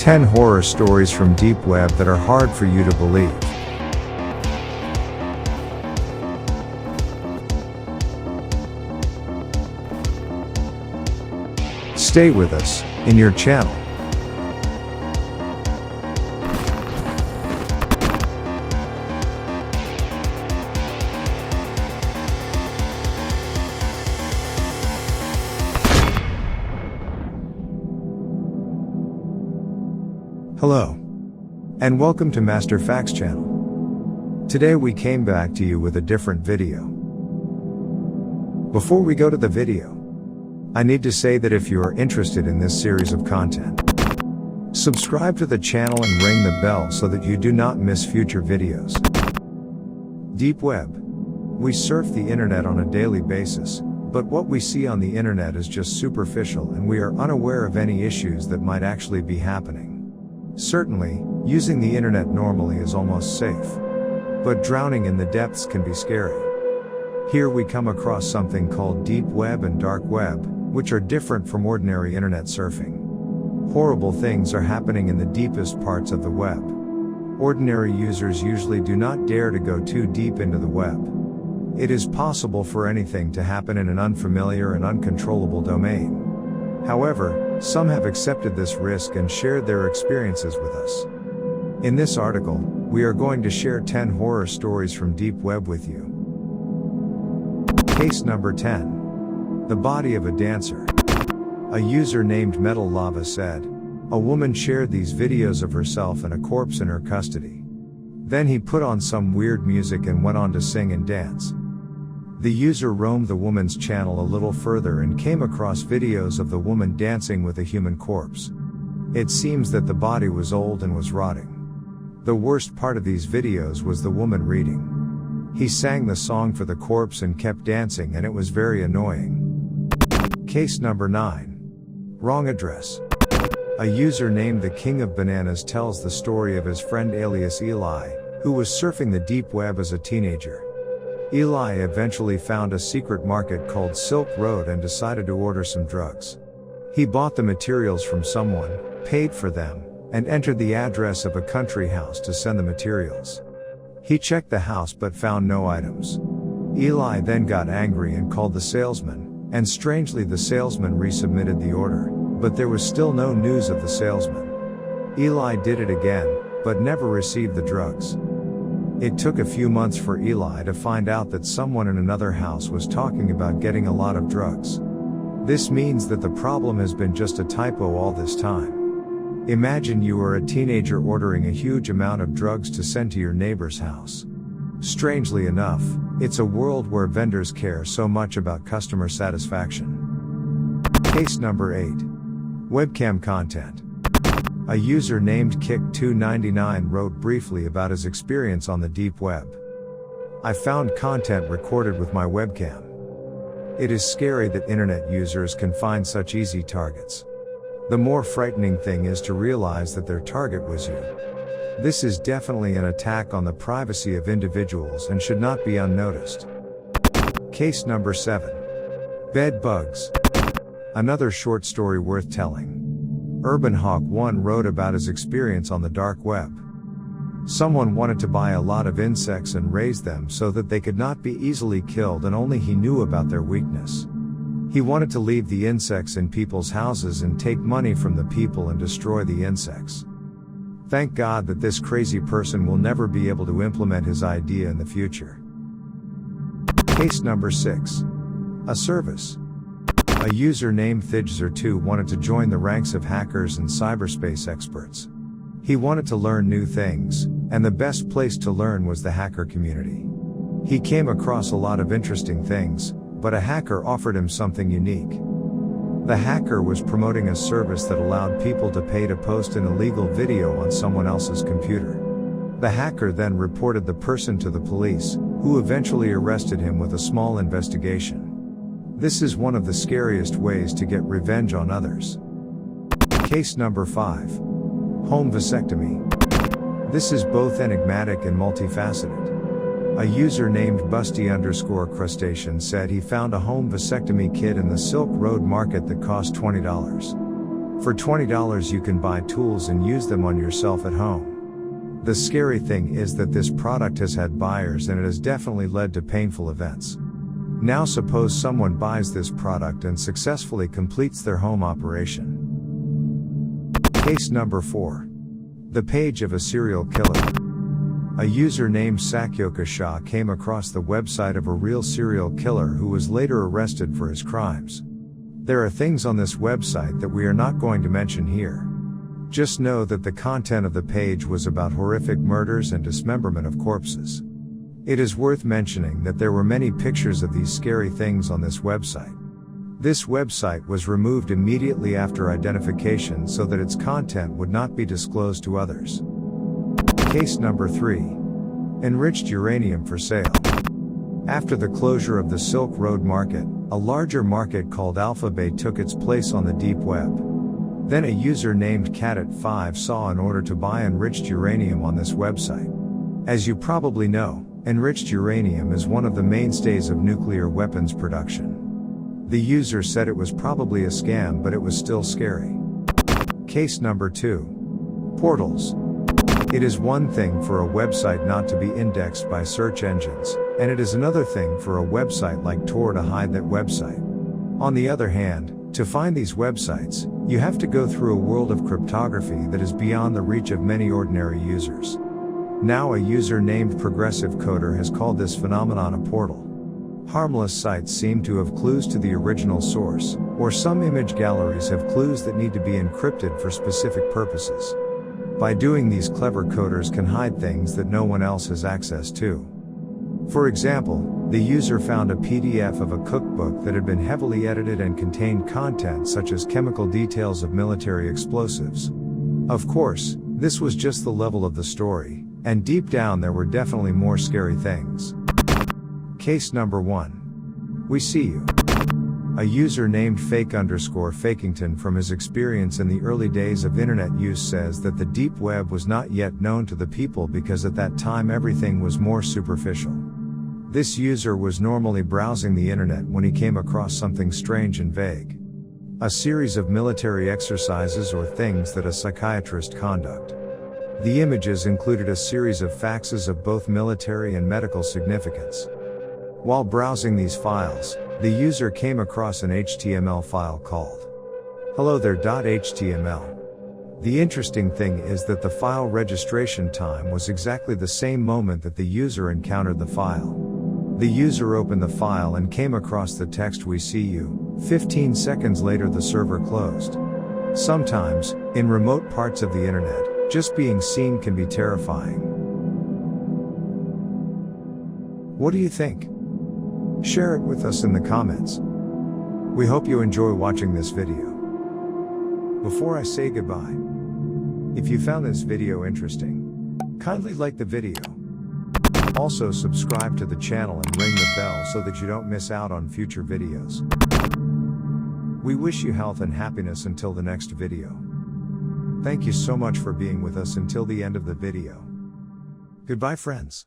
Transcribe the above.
10 horror stories from deep web that are hard for you to believe. Stay with us, in your channel. Hello, and welcome to Master Facts channel. Today we came back to you with a different video. Before we go to the video, I need to say that if you are interested in this series of content, subscribe to the channel and ring the bell so that you do not miss future videos. Deep web. We surf the internet on a daily basis, but what we see on the internet is just superficial and we are unaware of any issues that might actually be happening. Certainly, using the internet normally is almost safe, but drowning in the depths can be scary. Here we come across something called deep web and dark web, which are different from ordinary internet surfing. Horrible things are happening in the deepest parts of the web. Ordinary users usually do not dare to go too deep into the web. It is possible for anything to happen in an unfamiliar and uncontrollable domain. However, some have accepted this risk and shared their experiences with us. In this article, we are going to share 10 horror stories from deep web with you. Case number 10. The body of a dancer. A user named Metal Lava said, a woman shared these videos of herself and a corpse in her custody. Then he put on some weird music and went on to sing and dance. The user roamed the woman's channel a little further and came across videos of the woman dancing with a human corpse. It seems that the body was old and was rotting. The worst part of these videos was the woman reading. He sang the song for the corpse and kept dancing and it was very annoying. Case number 9. Wrong address. A user named the King of Bananas tells the story of his friend alias Eli, who was surfing the deep web as a teenager. Eli eventually found a secret market called Silk Road and decided to order some drugs. He bought the materials from someone, paid for them, and entered the address of a country house to send the materials. He checked the house but found no items. Eli then got angry and called the salesman, and strangely the salesman resubmitted the order, but there was still no news of the salesman. Eli did it again, but never received the drugs. It took a few months for Eli to find out that someone in another house was talking about getting a lot of drugs. This means that the problem has been just a typo all this time. Imagine you are a teenager ordering a huge amount of drugs to send to your neighbor's house. Strangely enough, it's a world where vendors care so much about customer satisfaction. Case number 8. Webcam content. A user named Kick299 wrote briefly about his experience on the deep web. I found content recorded with my webcam. It is scary that internet users can find such easy targets. The more frightening thing is to realize that their target was you. This is definitely an attack on the privacy of individuals and should not be unnoticed. Case number 7. Bed bugs. Another short story worth telling. Urban Hawk 1 wrote about his experience on the dark web. Someone wanted to buy a lot of insects and raise them so that they could not be easily killed and only he knew about their weakness. He wanted to leave the insects in people's houses and take money from the people and destroy the insects. Thank God that this crazy person will never be able to implement his idea in the future. Case number 6. A service. A user named Thijzer2 wanted to join the ranks of hackers and cyberspace experts. He wanted to learn new things, and the best place to learn was the hacker community. He came across a lot of interesting things, but a hacker offered him something unique. The hacker was promoting a service that allowed people to pay to post an illegal video on someone else's computer. The hacker then reported the person to the police, who eventually arrested him with a small investigation. This is one of the scariest ways to get revenge on others. Case number 5. Home vasectomy. This is both enigmatic and multifaceted. A user named Busty_Crustacean said he found a home vasectomy kit in the Silk Road market that cost $20. For $20 you can buy tools and use them on yourself at home. The scary thing is that this product has had buyers and it has definitely led to painful events. Now suppose someone buys this product and successfully completes their home operation. Case number 4. The page of a serial killer. A user named Sakyoka Shah came across the website of a real serial killer who was later arrested for his crimes. There are things on this website that we are not going to mention here. Just know that the content of the page was about horrific murders and dismemberment of corpses. It is worth mentioning that there were many pictures of these scary things on this website. This website was removed immediately after identification so that its content would not be disclosed to others. Case number 3. Enriched uranium for sale. After the closure of the Silk Road market, a larger market called Alphabet took its place on the deep web. Then a user named Cadet5 saw an order to buy enriched uranium on this website. As you probably know, enriched uranium is one of the mainstays of nuclear weapons production. The user said it was probably a scam, but it was still scary. Case number 2. Portals. It is one thing for a website not to be indexed by search engines, and it is another thing for a website like Tor to hide that website. On the other hand, to find these websites, you have to go through a world of cryptography that is beyond the reach of many ordinary users. Now a user named Progressive Coder has called this phenomenon a portal. Harmless sites seem to have clues to the original source, or some image galleries have clues that need to be encrypted for specific purposes. By doing these, clever coders can hide things that no one else has access to. For example, the user found a PDF of a cookbook that had been heavily edited and contained content such as chemical details of military explosives. Of course, this was just the level of the story, and deep down there were definitely more scary things. Case number 1. We see you. A user named fake_fakington from his experience in the early days of internet use says that the deep web was not yet known to the people because at that time everything was more superficial. This user was normally browsing the internet when he came across something strange and vague. A series of military exercises or things that a psychiatrist conduct. The images included a series of faxes of both military and medical significance. While browsing these files, the user came across an HTML file called hello there.html. The interesting thing is that the file registration time was exactly the same moment that the user encountered the file. The user opened the file and came across the text "We see you." 15 seconds later the server closed. Sometimes, in remote parts of the internet, just being seen can be terrifying. What do you think? Share it with us in the comments. We hope you enjoy watching this video. Before I say goodbye, if you found this video interesting, kindly like the video. Also subscribe to the channel and ring the bell so that you don't miss out on future videos. We wish you health and happiness until the next video. Thank you so much for being with us until the end of the video. Goodbye friends.